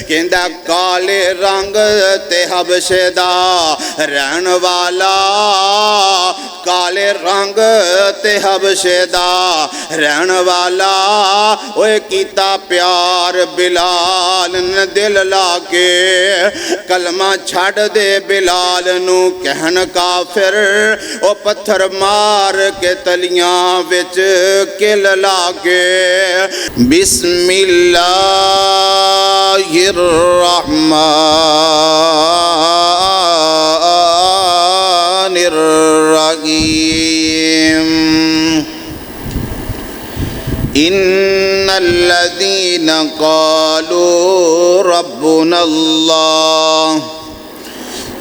کہندا کالے رنگ تے حبشے دا رہن والا، کالے رنگ تے حبشے دا رہن والا، اوے کیتا پیار بلال نے دل لا کے، کلمہ چھڑ دے بلال نو کہن کافر، او پتھر مار کے تلیاں وچ کل لا کے۔ بسم اللہ الرحمن الرحیم۔ ان الذین قالوا ربنا اللہ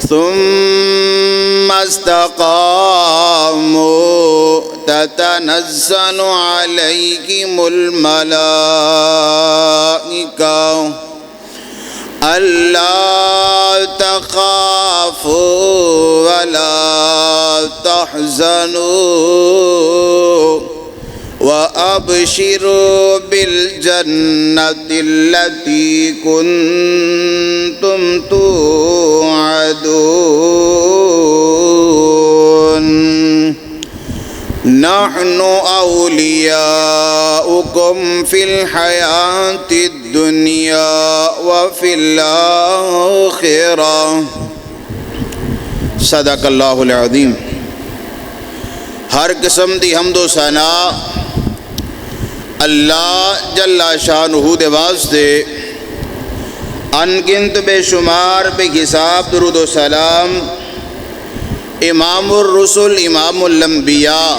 ثم استقاموا تتنزل عليهم الملائكة ألا تخافوا ولا تحزنوا وأبشروا بالجنة التي كنتم توعدون نحن أولياؤكم في الحياة الدنيا وفي الآخرة صدق اللہ العظیم۔ ہر قسم دی حمد و ثنا اللہ جل شانہ دے واسطے، انگنت بے شمار بے حساب درود و سلام امام الرسل امام الانبیاء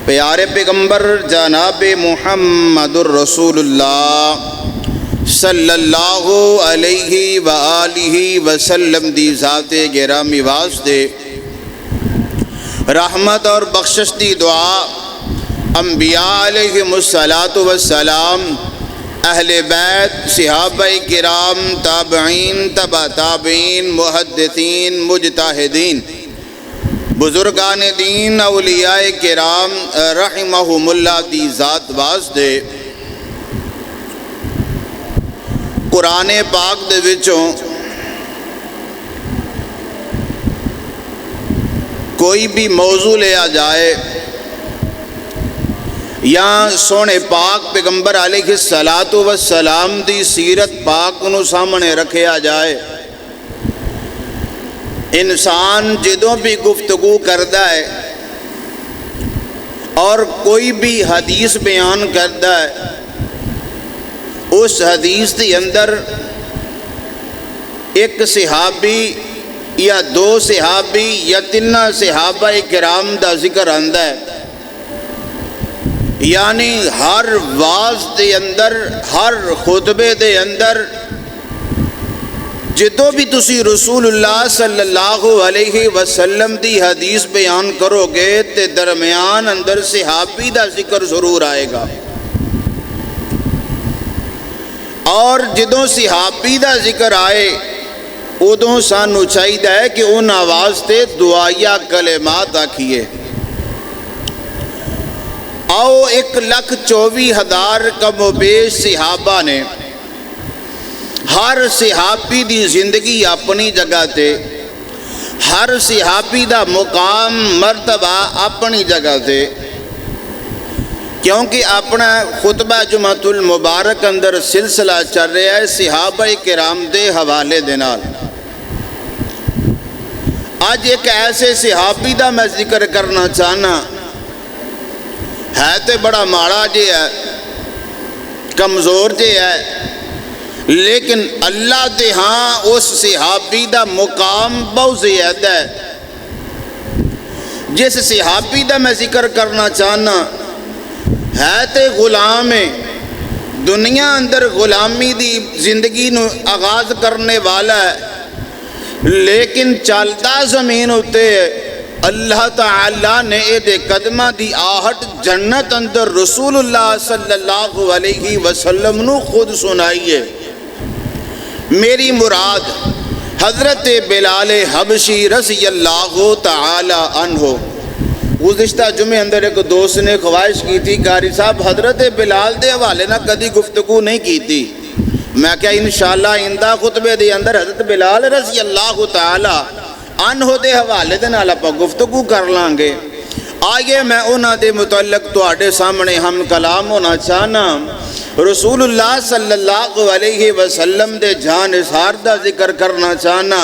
پیارے پیغمبر جناب محمد الرسول اللہ صلی اللہ علیہ وآلہ وسلم دی ذات گرامی واسطے، رحمت اور بخشش دی دعا انبیاء علیہم السلام، اہل بیت، صحابہ کرام، تابعین، تبع تابعین، محدثین، مجتہدین، بزرگان دین، اولیاء کرام رحمہم اللہ دی ذات واسطے، قرآن پاک دے وچوں کوئی بھی موضوع لیا جائے یا سونے پاک پیغمبر علیہ السلام دی سیرت پاک نو سامنے رکھیا جائے، انسان جدوں بھی گفتگو کردا ہے اور کوئی بھی حدیث بیان کردا ہے، اس حدیث دی اندر ایک صحابی یا دو صحابی یا تینہ صحابہ کرام دا ذکر آندا ہے، یعنی ہر واز دے اندر، ہر خطبے دے اندر جدوں بھی تسی رسول اللہ صلی اللہ علیہ وسلم دی حدیث بیان کرو گے تے درمیان اندر صحابی دا ذکر ضرور آئے گا، اور جدوں صحابی دا ذکر آئے ادوں سانو چاہیے ہے کہ ان آواز تے دعائیہ کلمات آکھیے۔ آؤ 1,24,000 کم و بیش صحابہ نے، ہر صحابی دی زندگی اپنی جگہ تے، ہر صحابی دا مقام مرتبہ اپنی جگہ تے، کیونکہ اپنا خطبہ جمعۃ المبارک اندر سلسلہ چل رہا ہے صحابہ کرام دے حوالے دے نال۔ آج ایک ایسے صحابی دا میں ذکر کرنا چاہنا ہے تے بڑا ماڑا جے ہے، کمزور جے ہے، لیکن اللہ دے ہاں اس صحابی دا مقام بہت زیادہ ہے۔ جس صحابی دا میں ذکر کرنا چاہنا ہے تے غلام ہے، دنیا اندر غلامی دی زندگی نو آغاز کرنے والا ہے، لیکن چلتا زمین ہوتے اللہ تعالیٰ نے دے قدمہ دی آہٹ جنت اندر رسول اللہ صلی اللہ علیہ وسلم نو خود سنائیے۔ میری مراد حضرت بلال حبشی رضی اللہ تعالی عنہ۔ گزشتہ جمعے اندر ایک دوست نے خواہش کی تھی قاری صاحب حضرت بلال دے حوالے نہ کدی گفتگو نہیں کی تھی، میں کیا انشاءاللہ آئندہ خطبے دے اندر حضرت بلال رضی اللہ تعالی عنہ دے حوالے دے نال اپا گفتگو کر لیں گے۔ آئیے میں انہاں دے متعلق تواڈے سامنے ہم کلام ہونا چاہنا رسول اللہ صلی اللہ علیہ وسلم دے جان اظہار دا ذکر کرنا چاہنا۔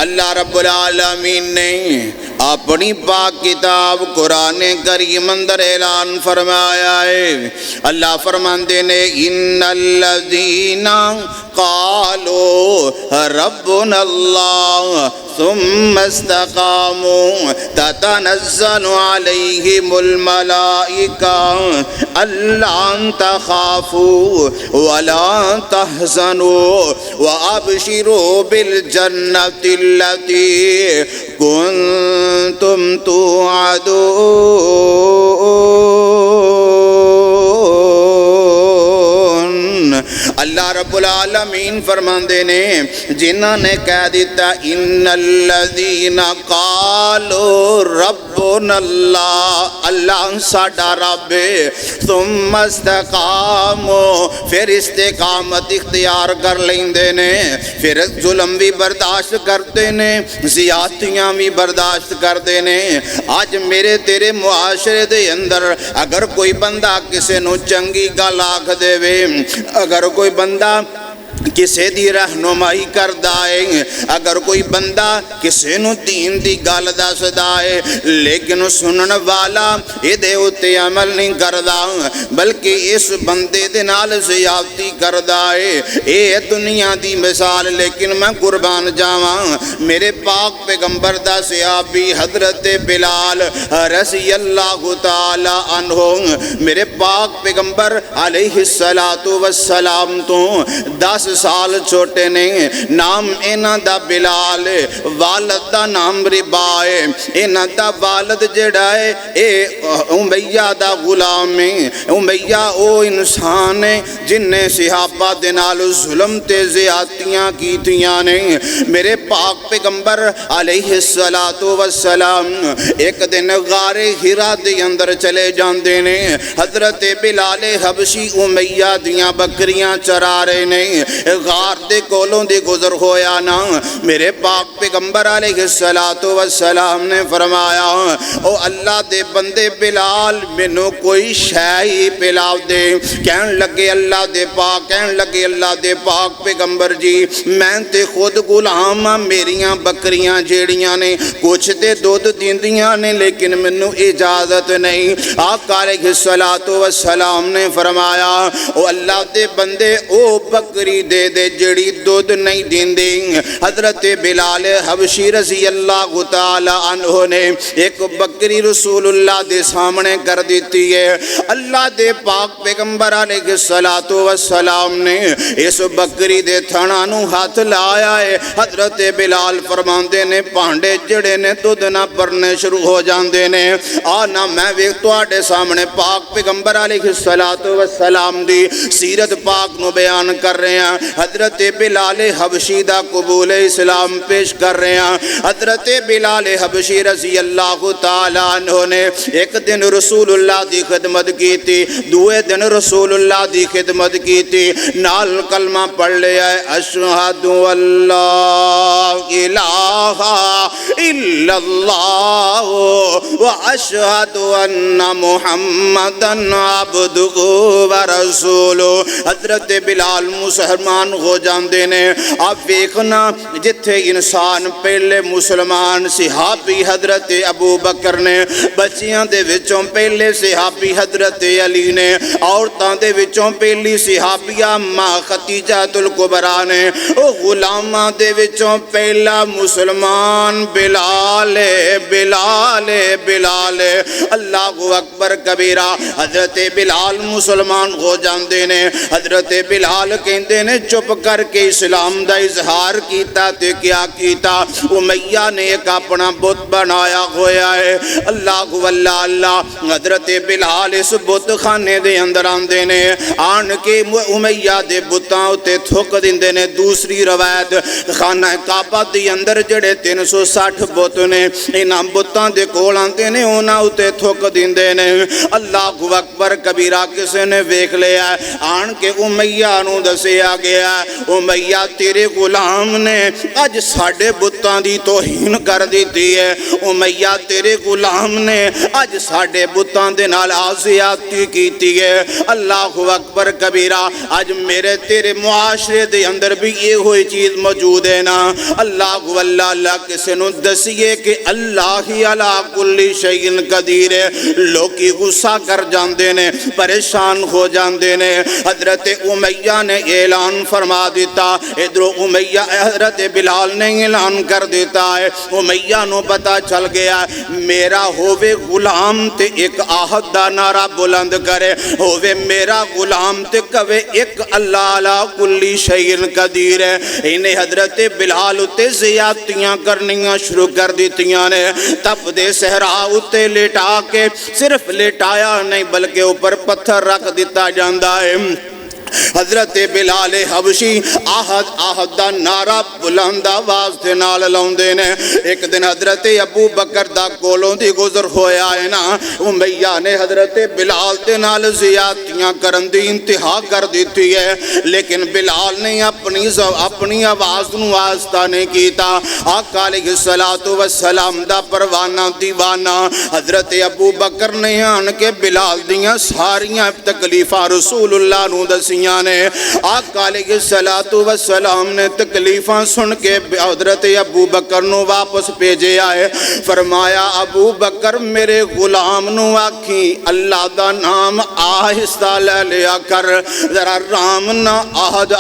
اللہ رب العالمین نے اپنی پاک کتاب قرآن کریم اندر اعلان فرمایا ہے۔ اللہ فرماندے نے ان الذین قالوا ربنا اللہ ثم استقاموا تتنزل علیہم الملائکہ الا تخافوا ولا تحزنوا وابشروا بالجنۃ التي كنتم توعدون۔ اللہ رب العالمین فرماندے نے جنہاں نے کہہ دیتا ان الذین قالوا ربنا اللہ، اللہ ساڈا رب، ثم استقاموا، پھر استقامت اختیار کر لیندے نے، پھر ظلم بھی برداشت کرتے نے، زیادتیاں بھی برداشت کرتے نے۔ آج میرے تیرے معاشرے دے اندر اگر کوئی بندہ کسے نو چنگی گل آکھ دے وے، اگر کوئی بندہ کسے دی رہنمائی کردہ ہے، اگر کوئی بندہ کسے نو دین دی گل دسدا ہے لیکن سنن والا اے دے اتے عمل نہیں کردہ بلکہ اس بندے دے نال زیادتی کردہ ہے، اے دنیا دی مثال۔ لیکن میں قربان جاواں میرے پاک پیغمبر دا صحابی حضرت بلال رضی اللہ تعالی عنہ میرے پاک پیغمبر علیہ السلام تو 10 سال چھوٹے نے۔ نام اینا دا بلال، والد دا نام ربا ہے۔ اینا دا والد جڑا ہے اے امیہ دا غلام ہے۔ امیہ او انسان ہے جن نے صحابہ دے نال ظلم تے زیادتیاں کی تیاں نے۔ میرے پاک پیغمبر علیہ السلام ایک دن غار ہرا دے اندر چلے جاندے نے۔ حضرت بلال حبشی امیہ دیاں بکریاں چرا رہے نے، غار دے کولوں دے گزر ہویا نا۔ میرے پاک پیغمبر علیہ السلام نے فرمایا او اللہ دے بندے بلال مینوں کوئی شے پلاو دے۔ کہن لگے اللہ دے پاک پیغمبر جی میں تے خود غلام ہاں، میریاں بکریاں جیڑیاں نے کچھ تے دودھ دیندیاں نے لیکن مینوں اجازت نہیں۔ آقا علیہ السلام نے فرمایا او اللہ دے بندے او بکری دے دے جڑی دودھ نہیں دیندی۔ حضرت بلال حبشی رضی اللہ تعالی عنہ نے ایک بکری رسول اللہ دے سامنے کر دیتی ہے۔ اللہ دے پاک پیغمبر علیہ السلام نے اس بکری دے تھنا نو ہاتھ لایا ہے۔ حضرت بلال فرماندے نے پانڈے جڑے نے دودھ نہ پرنے شروع ہو جاندے نے۔ آنا میں بھی تواڈے سامنے پاک پیغمبر علیہ السلام دی سیرت پاک نو بیان کر رہے ہیں۔ حضرت بلال حبشی دا قبول اسلام پیش کر رہے ہیں۔ حضرت بلال حبشی رضی اللہ تعالیٰ عنہ نے ایک دن رسول اللہ دی خدمت کی تھی، دوے دن رسول اللہ دی خدمت کی تھی، نال کلمہ پڑھ لیا ہے اشہد اللہ الہ الا اللہ و اشہد ان محمدن عبدہ و رسولہ۔ حضرت بلال مسلمان ہو جاندے نے۔ آپ ویکھنا جتھے انسان پہلے مسلمان صحابی حضرت ابو بکر نے، بچیاں دے وچوں پہلے صحابی حضرت علی نے، عورتاں دے وچوں پہلی صحابیہ ماں خدیجہ الکبریٰ نے، او غلاماں دے وچوں پہلا مسلمان بلال بلال بلال۔ اللہ اکبر کبیرہ۔ حضرت بلال مسلمان ہو جاندے نے۔ حضرت بلال کہندے نے چپ کر کے اسلام دا اظہار کیتا تے کیا کیتا، امیہ نے ایک اپنا بت بنایا ہویا ہے۔ اللہ اللہ۔ حضرت بلال اس بت خانے دے اندر آندے نے، آن کے امیہ دے بتاں اتے تھک دیندے نے۔ دوسری روایت خانہ کعبہ دے اندر جڑے 360 بت نے، انہاں بتاں دے کول آندے نے، انہاں اتے تھک دیندے نے۔ اللہ اکبر کبیرہ۔ کسے نے ویکھ لیا آن کے امیہ نو دسیا گیا امیہ تیرے غلام نے اج ساڈے بتاں دی توہین کر دیتی ہے امیہ تیرے غلام نے اج ساڈے بتاں دے نال زیادتی کیتی ہے اللہ اکبر کبیرہ اج میرے تیرے معاشرے دے اندر بھی یہ ہوئی چیز موجود ہے نا اللہ اللہ کسے نو دسیے کہ اللہ ہی علی کل شیء قدیر ہے لوکی غصہ کر جاندے نے پریشان ہو جاندے نے حضرت امیہ نے اعلان فرما دیتا ادھر امیہ حضرت بلال نے اعلان کر دیتا ہے امیہ نو پتہ چل گیا میرا ہووے غلام تے ایک آہد دا نعرہ بلند کرے ہووے میرا غلام تے کہے ایک اللہ علی کل شیء قدیر ہے انہیں حضرت بلال تے زیادتیاں کرنیاں شروع کر دیتیاں نے تب دے صحرا اتے لٹا کے صرف لٹایا نہیں بلکہ اوپر پتھر رکھ دیتا جاندہ ہے حضرت بلال حبشی آہد دا نعرہ بلند آواز دے نال لاؤندے نے ایک دن حضرت ابو بکر دا کولوں دی گزر ہویا ہے نا امیہ نے حضرت بلال دے نال زیادتیاں کرن دی انتہا کر دیتی ہے لیکن بلال نے اپنی آواز نو آہستہ نہیں کیتا آقا علیہ السلام دا پروانہ دیوانہ حضرت ابو بکر نے آن کے بلال دیاں ساریاں تکلیفہ رسول اللہ نو دسی نے آقا علیہ السلام نے تکلیفاں سن کے حضرت ابو بکر نو واپس بھیجے آئے فرمایا ابو بکر میرے غلام نو آکھی اللہ دا نام آہستہ لے لیا کر ذرا رام نہ آہد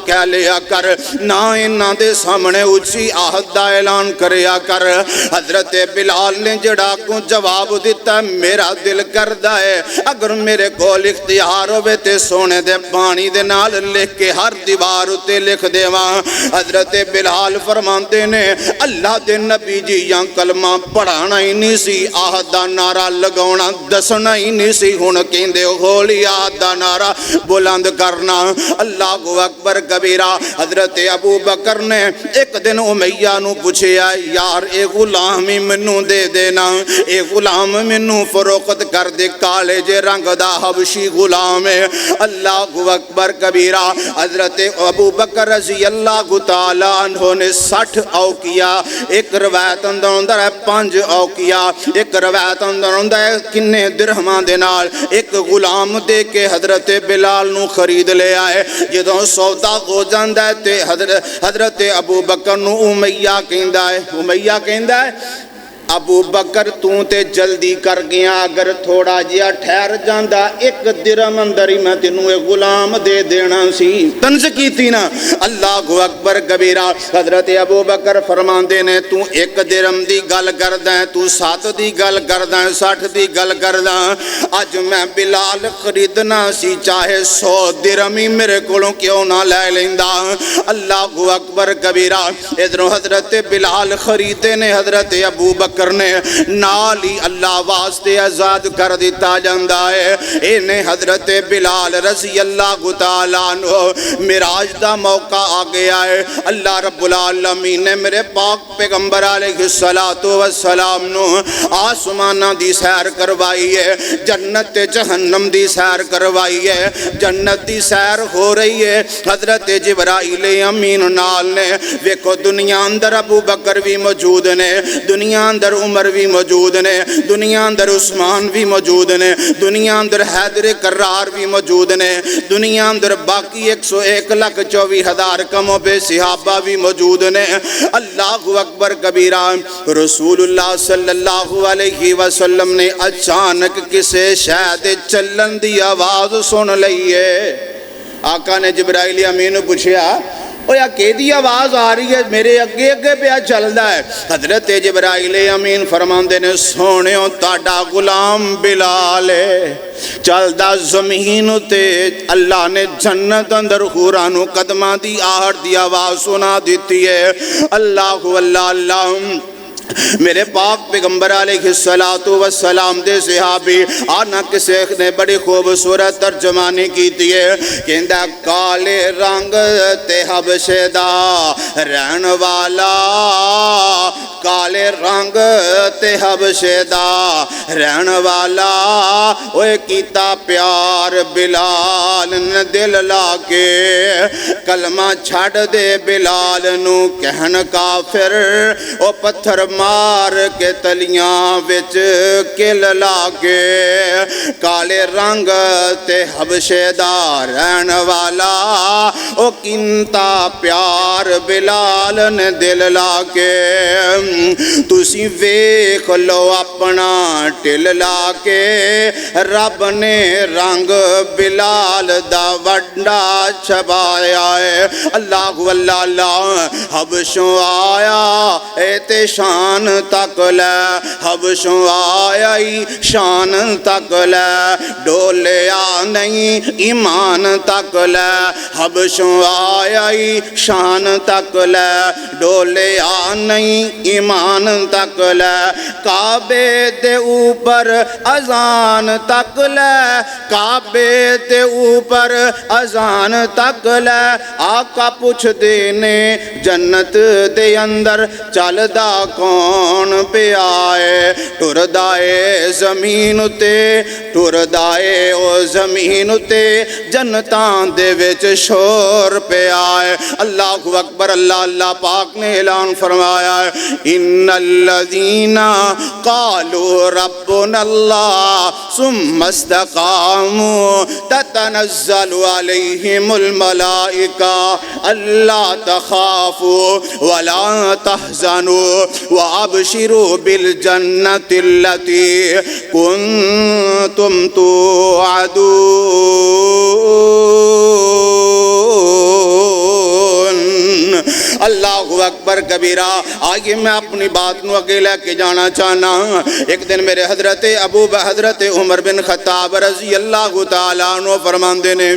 کہہ لیا کر نہ انہاں دے سامنے اچھی آہد دا اعلان کریا کر حضرت بلال نے جڑا کو جواب دیتا میرا دل کردہ ہے اگر میرے کول اختیار ہوئے تے سونے دے پانی دے نال لکھ کے ہر دیوار اتے لکھ دے وہاں حضرت بلال فرماندے نے اللہ دے نبی جی یا کلمہ پڑھانا ہی نہیں سی آہد دا نعرہ لگونا دسنا ہی نہیں سی ہون کہندے ہولی آہد دا نعرہ بلند کرنا اللہ اکبر کبیرہ حضرت ابو بکر نے ایک دن امیہ نو پوچھیا یار اے غلامی منو دے دینا اے غلام منو فروخت کر دے کالے جے رنگ دا حبشی غلام ہے اللہ اکبر کبیرہ حضرت ابو بکر رضی اللہ تعالیٰ عنہ نے 60 اوقیہ ایک روایت اندر ہے 5 اوقیہ ایک روایت اندر ہے کنے درہمان دے نال ایک غلام دے کے حضرت بلال نو خرید لے آئے جدوں سودا ہو جاندہ ہے تے حضرت ابو بکر نو امیہ کہندہ ہے ابو بکر تو تے جلدی کر گیا اگر تھوڑا جیا ٹھہر جاندہ ایک درہم اندر ہی میں تینوں ایک غلام دے دینا سی تنز کی تھی نا اللہ اکبر کبیرہ حضرت ابو بکر فرماندے نے تو ایک درہم دی گل کردیں تو 7 دی گل کردیں 60 دی گل کردیں آج میں بلال خریدنا سی چاہے 100 درہم ہی میرے کولوں کیوں نہ لے لیندہ اللہ اکبر کبیرہ ادھر حضرت بلال خریدے نے حضرت ابو بکر کرنے نالی اللہ واسطے آزاد کر دیتا جاندہ ہے انہیں حضرت بلال رضی اللہ تعالیٰ عنہ معراج دا موقع آ گیا ہے اللہ رب العالمین نے میرے پاک پیغمبر علیہ السلام نو آسمانہ دی سیر کروائی ہے جنت جہنم دی سیر کروائی ہے جنت دی سیر ہو رہی ہے حضرت جبرائیل امین نال نے ویکھو دنیا اندر ابو بکر بھی موجود نے دنیا اندر عمر بھی موجود نے دنیا اندر عثمان بھی موجود نے دنیا اندر حیدر کرار بھی موجود نے دنیا اندر باقی 101,24,000 کم و بے صحابہ بھی موجود نے اللہ اکبر کبیرہ رسول اللہ صلی اللہ علیہ وسلم نے اچانک کسے شاید چلن دی آواز سن لئیے آقا نے جبرائیل امین پوچھیا اویا کیدی آواز آ رہی ہے میرے اگے پہ چلدا ہے حضرت جبرائیل امین فرماندے نے سونیوں تاڑا غلام بلال ہے چلدا زمین تے اللہ نے جنت اندر حورانو قدمہ دی آہٹ دی آواز سنا دیتی ہے اللہ میرے پاک پیغمبر علیہ السلام دے صحابی آنا کسے نے بڑی خوبصورت ترجمانی کی دیئے کہندہ کالے رنگ تے حبشے دا رہن والا کالے رنگ تے حبشے دا رہن والا اوے کیتا پیار بلال نے دل لا کے کلمہ چھڑ دے بلال نو کہن کافر او پتھر مار کے تلیاں وچ کل لا کے کالے رنگ تے حبشے دا رہن والا او کینتا پیار بلال نے دل لا کے تسی ویکھ لو اپنا ٹل لا کے رب نے رنگ بلال دا وڈا چھپایا ہے اللہ اللہ اللہ حبشوں آیا اے تے شان تک لے حبشوں آیا ہی شان تک لے ڈولیا نہیں ایمان تک لے حبشوں آیا ہی شان تک لے ڈولیا نہیں ایمان تک لے کعبے دے اوپر اذان تک لے کعبے دے اوپر اذان تک لے آقا پوچھ دینے جنت دے اندر چلدا کون پہ آئے ٹردائے زمین تے ٹردائے او زمین تے جنتان دے وچ شور پہ آئے اللہ اکبر اللہ اللہ پاک نے اعلان فرمایا ہے ان الذین قالوا ربنا اللہ ثم استقاموا تتنزل علیہم الملائکہ الا تخافوا ولا تحزنوا وابشروا بالجنة التي كنتم توعدون اللہ اکبر کبیرہ آگے میں اپنی بات نو اگے لے کے جانا چاہنا ایک دن میرے حضرت حضرت عمر بن خطاب رضی اللہ تعالیٰ عنہ فرماندے نے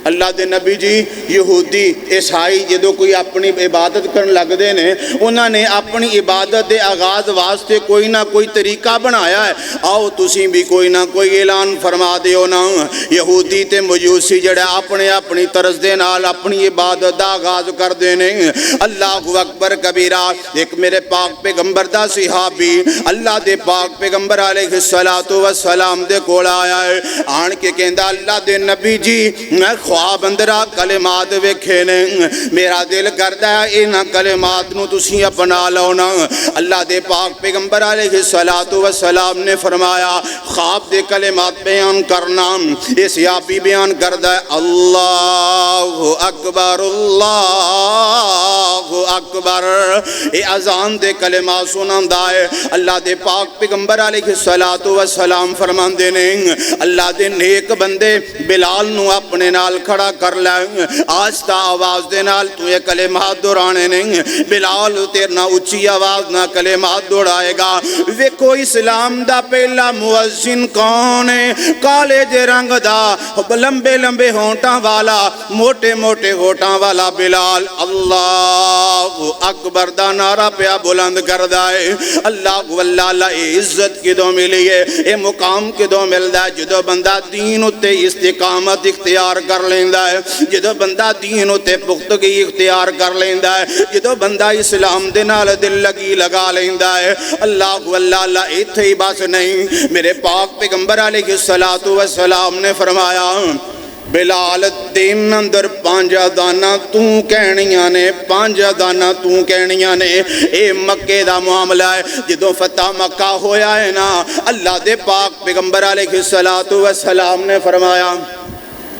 اللہ دے نبی جی یہودی عیسائی جدو کوئی اپنی عبادت کرن لگ دے نے انہاں نے اپنی عبادت دے آغاز واسطے کوئی نہ کوئی طریقہ بنایا ہے آؤ تسی بھی کوئی نہ کوئی اعلان فرما دیو نا یہودی تے مجوسی جڑے اپنے اپنی طرز دے نال اپنی عبادت دا آغاز کر دے نے اللہ اکبر کبیرہ ایک میرے پاک پیغمبر دا صحابی اللہ دے پاک پیغمبر علیہ السلام دے کول آیا ہے آن کے کہندا اللہ دے نبی جی میں خواب اندرا کلمات ویکھے نے میرا دل کردا ہے انہاں کلمات نو تسی اپنا لو نا اللہ دے پاک پیغمبر علیہ السلام نے فرمایا خواب دے کلمات بیان کرنا یہ صحابی بیان کردا ہے اللہ اکبر اللہ اکبر اے اذان دے کلمات سناندا ہے اللہ دے پاک پیغمبر علیہ السلام فرماندے نے اللہ دے نیک بندے بلال نو اپنے نال کھڑا کر لیں آہستہ آواز دے نال تو یہ کلمات دورانے نہیں بلال تیرنا اچھی آواز نہ کلمات دوڑائے گا ویکھو اسلام دا پہلا مؤذن کون ہے کالے جے رنگ دا لمبے لمبے ہونٹاں والا موٹے موٹے ہونٹاں والا بلال اللہ اکبر دا نعرہ پیا بلند کردا ہے اللہ واللہ اے عزت کدوں ملی ہے اے مقام کدوں ملدا ہے جدو بندہ دین اتے استقامت اختیار کر لیندہ ہے جدو بندہ دین اتے پختگی اختیار کر لیندہ ہے جدو بندہ اسلام دے نال دل لگی لگا لیندہ ہے اللہ واللہ ایتھے ہی بس نہیں میرے پاک پیغمبر علیہ السلام نے فرمایا بلال دین اندر پانجا دانا تو کہنیاں نے پانجا دانا تو کہنیاں نے اے مکے دا معاملہ ہے جدو فتح مکہ ہویا ہے نا اللہ دے پاک پیغمبر علیہ السلام نے فرمایا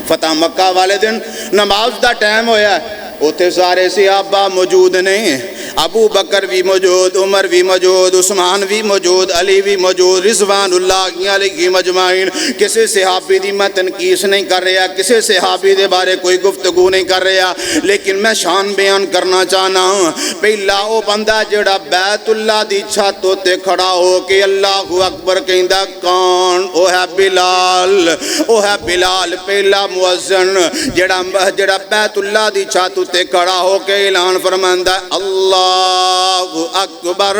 فتح مکہ والے دن نماز دا ٹائم ہویا ہے اوتے سارے صحابہ موجود نہیں ابو بکر بھی موجود عمر بھی موجود عثمان بھی موجود علی بھی موجود رضوان اللہ علیہ مجمعین کسی صحابی دی میں تنقیص نہیں کر رہا کسی صحابی دے بارے کوئی گفتگو نہیں کر رہا لیکن میں شان بیان کرنا چاہنا ہوں پہلا او بندہ جڑا بیت اللہ دی چھتوں تے کھڑا ہو کے اللہ اکبر کہندا کون او ہے بلال پہلا مؤذن جڑا بیت اللہ دی چھتوں تے کھڑا ہو کے اعلان فرماندا اللہ اکبر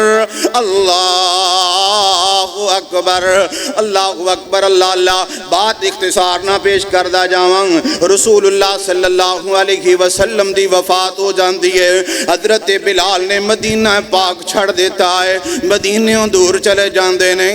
اللہ اکبر اللہ اکبر اللہ اللہ۔ بات اختصار نہ پیش کردہ جاواں، رسول اللہ صلی اللہ علیہ وسلم دی وفات ہو جاندی ہے۔ حضرت بلال نے مدینہ پاک چھڑ دیتا ہے، مدینہ دور چلے جاندے نے،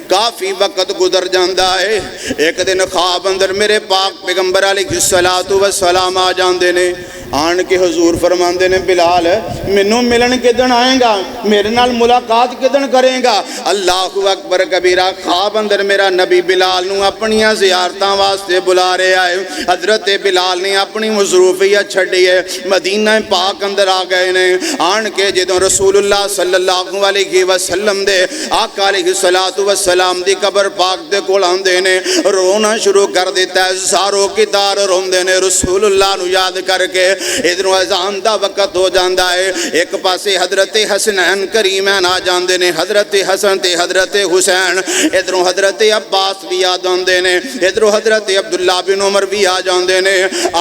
کافی وقت گزر جاندہ ہے۔ ایک دن خواب اندر میرے پاک پیغمبر علیہ السلام آ جاندے نے، آن کے حضور فرماندے نے بلال منوں ملن کدن آئیں گا، میرے نال ملاقات کدن کریں گا؟ اللہ اکبر کبیرہ۔ خواب اندر میرا نبی بلال نو اپنیاں زیارتاں واسطے بلا رہے آئے۔ حضرت بلال نے اپنی مصروفیت چھڑی ہے، مدینہ پاک اندر آ گئے نے۔ آن کے جدوں رسول اللہ صلی اللہ علیہ وسلم دے آقا علیہ السلام دی قبر پاک دے کول آندے نے، رونا شروع کر دیتا ہے، زارو کی دار روندے نے رسول اللہ نو یاد کر کے۔ ادھروں اذان دا وقت ہو جاندہ ہے، ایک پاسے حضرت حسنین کریمین آ جاندے نے، حضرت حسن تے حضرت حسین، ادھروں حضرت عباس بھی آ جاندے نے، ادھروں حضرت عبداللہ بن عمر بھی آ جاندے نے۔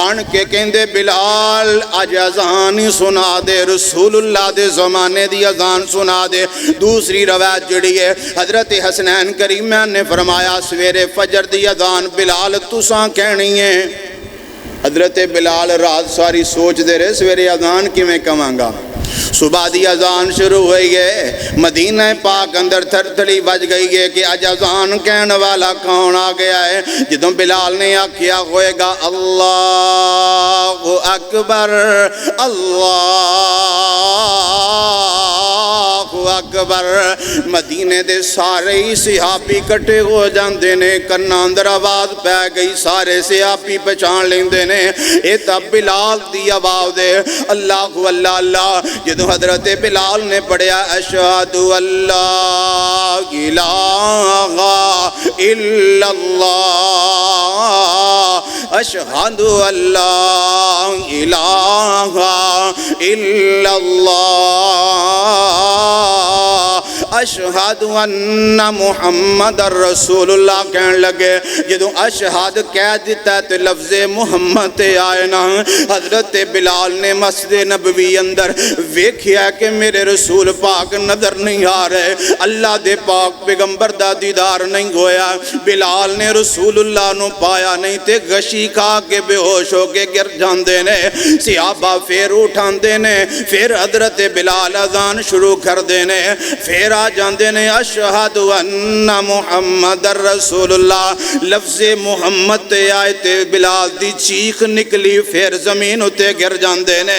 آن کے کہندے بلال اج اذان سنا دے، رسول اللہ دے زمانے دی اذان سنا دے۔ دوسری روایت جڑی ہے حضرت حسنین کریمین نے فرمایا سویرے فجر دی اذان بلال تساں کہنی ہے۔ حضرت بلال رات ساری سوچ دے رہے سویرے اذان کی میں کہاں گا۔ صبح دی اذان شروع ہوئی ہے، مدینہ پاک اندر تھرتھڑی بج گئی ہے کہ اج اذان کہنے والا کون آ گیا ہے۔ جدوں بلال نے آکھیا ہوئے گا اللہ اکبر اللہ اکبر، مدینے دے سارے ہی صحابی کٹے ہو جاندے نے، کنا اندر آواز پہ گئی، سارے صحابی پہچان لیندے نے اے تب بلال دی آواز دے۔ اللہ اللہ اللہ۔ جدوں حضرت بلال نے پڑھیا اشہد اللہ الہ الا اللہ، اشہد اللہ الہ الا اللہ، اشہد ان محمد رسول اللہ کہنے لگے۔ جدوں اشہد کہہ دیتا ہے تو لفظ محمد آئے نا۔ حضرت بلال نے مسجد نبوی اندر ویکھیا کہ میرے رسول پاک نظر نہیں آ رہے، اللہ دے پاک پیغمبر دا دیدار نہیں ہویا۔ بلال نے رسول اللہ نو پایا نہیں تے غشی کھا کے بے ہوش ہو کے گر جاندے نے۔ صحابہ پھر اٹھاندے نے، پھر حضرت بلال اذان شروع کر دینے، پھر آ جاندے نے اشہد ان محمد رسول اللہ۔ لفظ محمد تے آئے تے بلال دی چیخ نکلی، پھر زمین اتے گر جاندے نے۔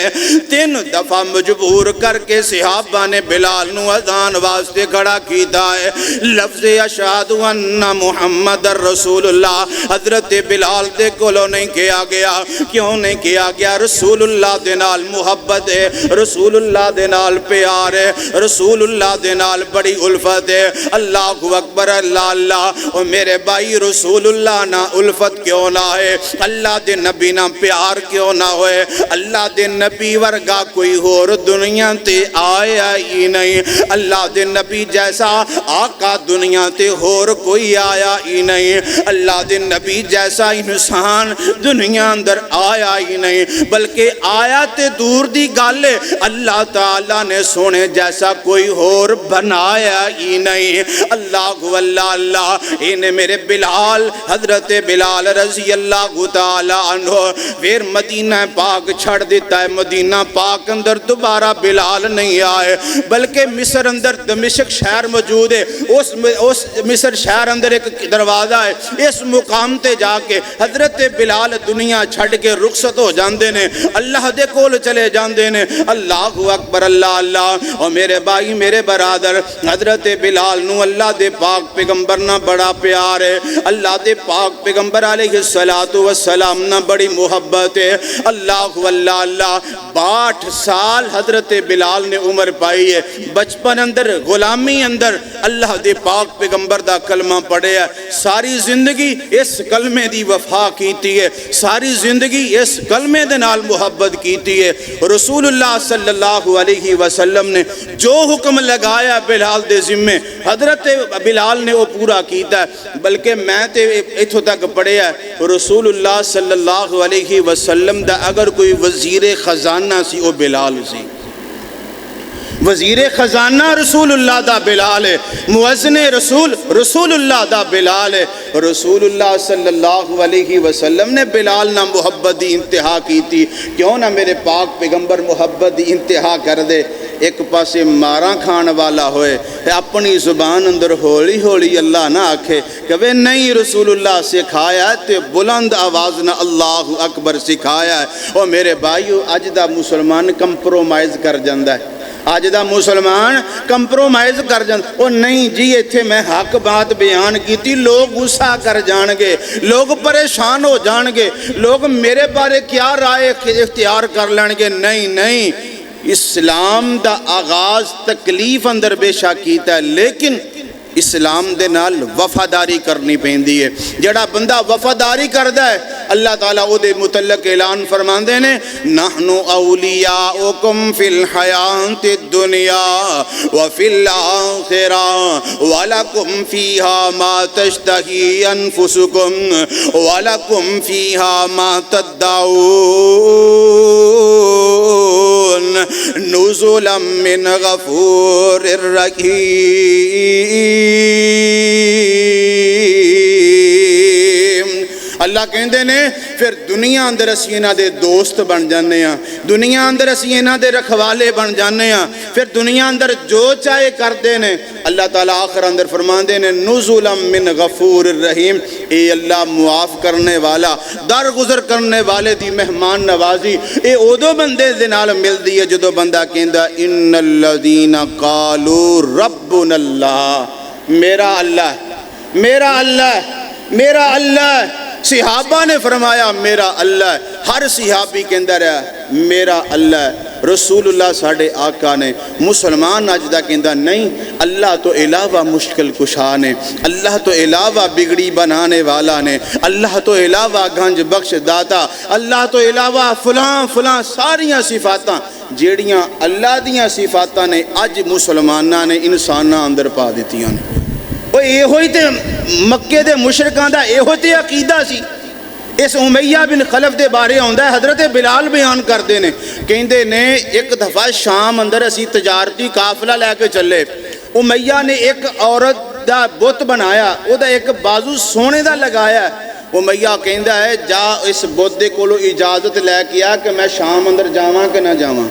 3 دفعہ مجبور کر کے صحابہ نے بلال نو اذان واسطے کھڑا کیتا ہے۔ لفظ اشہد ان محمد رسول اللہ حضرت بلال دے کولو نہیں کیا گیا۔ کیوں نہیں کیا گیا؟ رسول اللہ دے نال محبت ہے، رسول اللہ دے نال پیار ہے، رسول اللہ دے نال بڑی الفت ہے۔ اللہ اکبر اللہ اللہ۔ اور میرے بھائی رسول اللہ نہ الفت کیوں نہ ہے، اللہ دے نبی نہ پیار کیوں نہ ہوئے؟ اللہ دے نبی ورگا کوئی اور دنیا تے آیا ہی نہیں، اللہ دے نبی جیسا آقا دنیا تے اور کوئی آیا ہی نہیں، اللہ دے نبی جیسا انسان دنیا اندر آیا ہی نہیں، بلکہ آیا تے دور دی گالے اللہ تعالیٰ نے سونے جیسا کوئی اور بنایا ہی نہیں۔ اللہ اللہ اللہ۔ انہیں میرے بلال حضرت بلال رضی اللہ تعالیٰ عنہ پھر مدینہ پاک چھڑ دیتا ہے۔ مدینہ پاک اندر دوبارہ بلال نہیں آئے، بلکہ مصر اندر دمشق شہر موجود ہے، اس مصر شہر اندر ایک دروازہ ہے، اس مقام تے جا کے حضرت بلال دنیا چھڑ کے رخصت ہو جاندے نے، اللہ دے کول چلے جاندے نے۔ اللہ اکبر اللہ اللہ۔ اور میرے بھائی میرے برادر حضرت بلال نو اللہ دے پاک پیغمبر نہ بڑا پیار ہے، اللہ دے پاک پیغمبر علیہ السلام نہ بڑی محبت ہے۔ اللہ اللہ اللہ۔ 62 سال حضرت بلال نے عمر پائی ہے، بچپن اندر غلامی اندر اللہ دے پاک پیغمبر دا کلمہ پڑھے ہے، ساری زندگی اس کلمے دی وفا کیتی ہے، ساری زندگی اس کلمے دے نال محبت کیتی ہے۔ رسول اللہ صلی اللہ علیہ وسلم نے جو حکم لگایا بلال دے ذمے حضرت بلال نے وہ پورا کیتا ہے، بلکہ میں تے اتھو تک پڑھے ہے رسول اللہ صلی اللہ علیہ وسلم دا اگر کوئی وزیر خزانہ سی وہ بلال سی۔ وزیر خزانہ رسول اللہ دا بلال ہے، مؤذن رسول رسول اللہ دا بلال ہے۔ رسول اللہ صلی اللہ علیہ وسلم نے بلال نہ محبت دی انتہا کی تھی، کیوں نہ میرے پاک پیغمبر محبت دی انتہا کر دے۔ ایک پاسے ماراں کھان والا ہوئے، اپنی زبان اندر ہولی ہولی اللہ نہ آکھے کہ نہیں رسول اللہ سکھایا ہے تے بلند آواز نہ اللہ اکبر سکھایا ہے۔ اور میرے بھائیو اج دا مسلمان کمپرومائز کر جاندہ ہے، اج دا مسلمان کمپرومائز کر جاندہ ہے۔ اور نہیں جی ایتھے میں حق بات بیان کی تھی، لوگ غصہ کر جان گے، لوگ پریشان ہو جان گے، لوگ میرے بارے کیا رائے اختیار کر لیں گے۔ نہیں، اسلام دا آغاز تکلیف اندر بے شک کیتا ہے، لیکن اسلام دے نال وفاداری کرنی پیندی ہے۔ جڑا بندہ وفاداری کردا ہے اللہ تعالیٰ او دے متعلق اعلان فرماندے نے نحن اولیاؤکم فی الحیات الدنیا وفی الآخرہ ولکم فیہا ما تشتہی انفسکم ولکم فیہا ما تدعون نزلا من غفور الرحیم۔ اللہ کہندے نے پھر دنیا اندر اسی انہاں دے دوست بن جانے ہیں، دنیا اندر اسی انہاں دے رکھوالے بن جانے ہیں، پھر دنیا اندر جو چاہے کر دینے۔ اللہ تعالیٰ آخر اندر فرماندے نے نزلا من غفور الرحیم، اے اللہ معاف کرنے والا، درگزر کرنے والے دی مہمان نوازی اے اودو بندے دے نال مل دی ہے جدو بندہ کہندا ان الذین قالوا ربنا اللہ، میرا اللہ میرا اللہ میرا اللہ۔ صحابہ نے فرمایا میرا اللہ، ہر صحابی کے اندر ہے میرا اللہ۔ رسول اللہ ساڑھے آقا نے، مسلمان اجدہ کے اندر نہیں، اللہ تو علاوہ مشکل کشا نے، اللہ تو علاوہ بگڑی بنانے والا نے، اللہ تو علاوہ گنج بخش داتا، اللہ تو علاوہ فلاں ساریاں صفاتاں جیڑیاں اللہ دیاں صفاتاں نے اج مسلمانہ نے انسانہ اندر پا دیتیاں نے۔ وہ یہ ہوئی تے مکے دے مشرکان دا یہ ہوئی تے عقیدہ سی۔ اس امیہ بن خلف دے بارے ہوندہ ہے، حضرت بلال بیان کر دینے کہندے نے ایک دفعہ شام اندر اسی تجارتی قافلہ لے کے چلے، امیہ نے ایک عورت دا بت بنایا، او دا ایک بازو سونے دا لگایا ہے۔ امیہ کہندہ ہے جا اس بت دے کولو اجازت لے کیا کہ میں شام اندر جاواں کہ نہ جاواں۔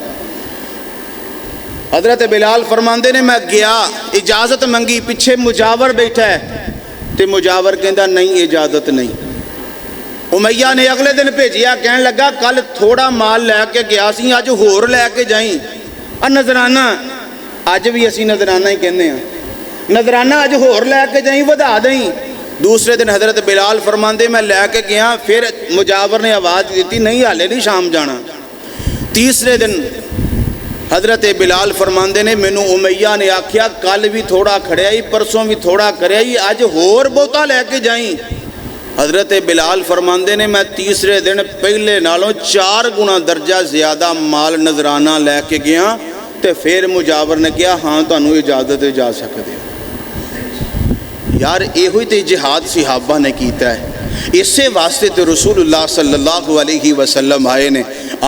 حضرت بلال فرماندے نے میں گیا، اجازت منگی، پیچھے مجاور بیٹھا ہے تے مجاور کہندا نہیں اجازت نہیں۔ امیہ نے اگلے دن بھیجیا، کہنے لگا کل تھوڑا مال لے کے گیا سی، آج ہور لے کے جائیں۔ نظرانہ آج بھی اسی نظرانہ ہی کہنے ہیں، نظرانہ آج ہور لے کے جائیں ودا دیں۔ دوسرے دن حضرت بلال فرماندے میں لے کے گیا، پھر مجاور نے آواز دیتی نہیں حالے نہیں شام جانا۔ تیسرے دن حضرت بلال فرماندے نے مینوں امیہ نے آکھیا کل بھی تھوڑا کھڑے آئی، پرسوں بھی تھوڑا کرے آئی، آج ہور بوتا لے کے جائیں۔ حضرت بلال فرماندے نے میں تیسرے دن پہلے نالوں 4 گنا درجہ زیادہ مال نظرانہ لے کے گیا، تے پھر مجاور نے کہا ہاں تانوں اجازت جا سکتے۔ یار اے ہوئی تے جہاد صحابہ نے کیتا ہے، اسے واسطے تے رسول اللہ صلی اللہ علیہ وسلم آئے نے،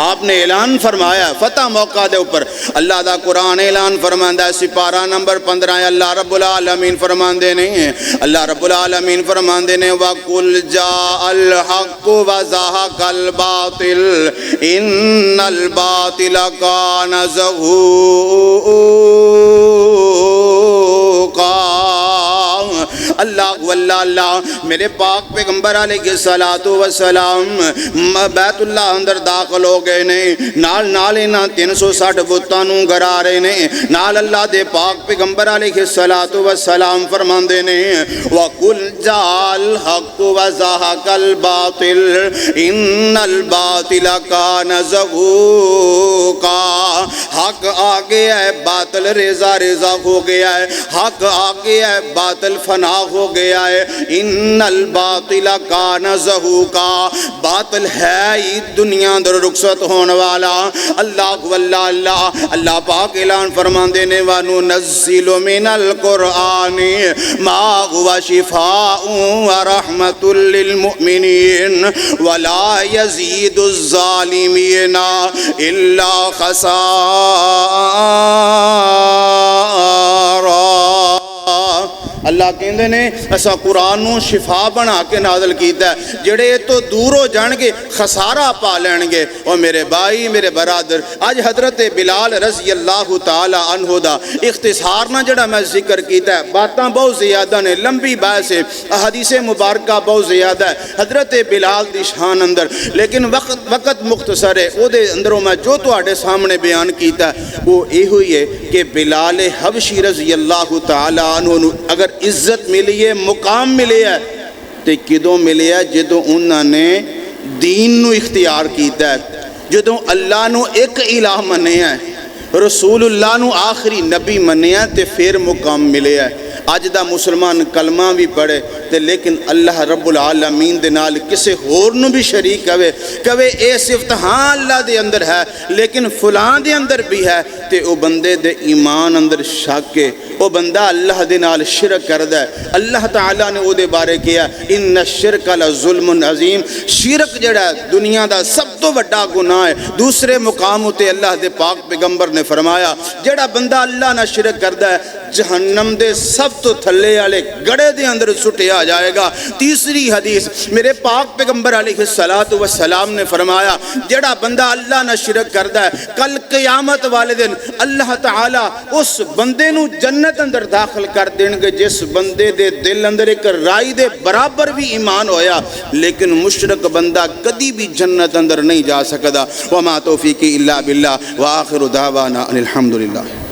آپ نے اعلان فرمایا فتح موقع دے اوپر۔ اللہ دا قرآن اعلان فرماندہ ہے سپارہ نمبر 15 اللہ رب العالمین فرماندے نے، اللہ رب العالمین فرماندے نے وَقُلْ جَاءَ الْحَقُّ وَزَهَقَ الْبَاطِلُ إِنَّ الْبَاطِلَ كَانَ زَهُوقًا۔ اللہ میرے پاک پیغمبر علیہ السلام بیت اللہ اندر داخل ہو گئے نے، نال انہاں 360 بتانوں گرا رہے نے، نال اللہ دے پاک پیغمبر علیہ السلام فرماندے نے وَقُلْ جَاءَ الْحَقُّ وَزَهَقَ الْبَاطِلُ إِنَّ الْبَاطِلَ كَانَ زَهُوقًا۔ حق آ گیا ہے، باطل ریزہ ہو گیا ہے، حق آ گیا ہے، باطل فنا ہو گیا ہے۔ ان الباطل کان زہوقا، باطل ہے ہی دنیا در رخصت ہونے والا۔ اللہ واللہ اللہ پاک اعلان فرماندے نے وَنُنَزِّلُ مِنَ الْقُرْآنِ مَا هُوَ شِفَاءٌ وَرَحْمَةٌ لِّلْمُؤْمِنِينَ وَلَا يَزِيدُ الظَّالِمِينَ إِلَّا خَسَارًا۔ اللہ کہندے نے اسا قرآن نو شفا بنا کے نازل کیتا ہے، جڑے اے تو دور ہو جان گے خسارہ پا لین گے۔ اور میرے بھائی میرے برادر، آج حضرت بلال رضی اللہ تعالی عنہ دا اختصار نہ جڑا میں ذکر کیتا ہے، باتاں بہت زیادہ نے، لمبی بحث ہے، احادیث مبارکہ بہت زیادہ ہے حضرت بلال دی شان اندر، لیکن وقت مختصر ہے، او دے اندروں میں جو تواڈے سامنے بیان کیتا ہے وہ یہ ہوئی ہے کہ بلال حبشی رضی اللہ تعالی عنہ نو اگر عزت ملی ہے، مقام ملے ہے تے کدوں ملے ہے؟ جدوں انہوں نے دین نو اختیار کیتا ہے، جدوں اللہ نو ایک الہ منیا ہے، رسول اللہ نو آخری نبی منیا تے پھر مقام ملے ہے۔ اج دا مسلمان کلمہ بھی پڑھے تے لیکن اللہ رب العالمین دے نال کسے ہور نو بھی شریک کہے اے صفت ہاں اللہ دے اندر ہے لیکن فلان دے اندر بھی ہے تے او بندے دے ایمان اندر شک ہے، او بندہ اللہ دے نال شرک کردا ہے۔ اللہ تعالیٰ نے او دے بارے کیا ان الشرک لظلم عظیم، شرک جڑا دنیا دا سب تو بڑا گناہ ہے۔ دوسرے مقام تے اللہ دے پاک پیغمبر نے فرمایا جڑا بندہ اللہ نہ شرک کردا ہے جہنم دے سب تو تھلے والے گڑے دے اندر سٹیا جائے گا۔ تیسری حدیث میرے پاک پیغمبر علیہ السلام نے فرمایا جڑا بندہ اللہ نہ شرک کردا ہے کل قیامت والے دن اللہ تعالیٰ اس بندے نو جنت اندر داخل کر دیں گے جس بندے دے دل اندر ایک رائی دے برابر بھی ایمان ہویا، لیکن مشرک بندہ کدی بھی جنت اندر نہیں جا سکدا۔ وما توفیقی الا باللہ وآخر دعوانا ان الحمدللہ۔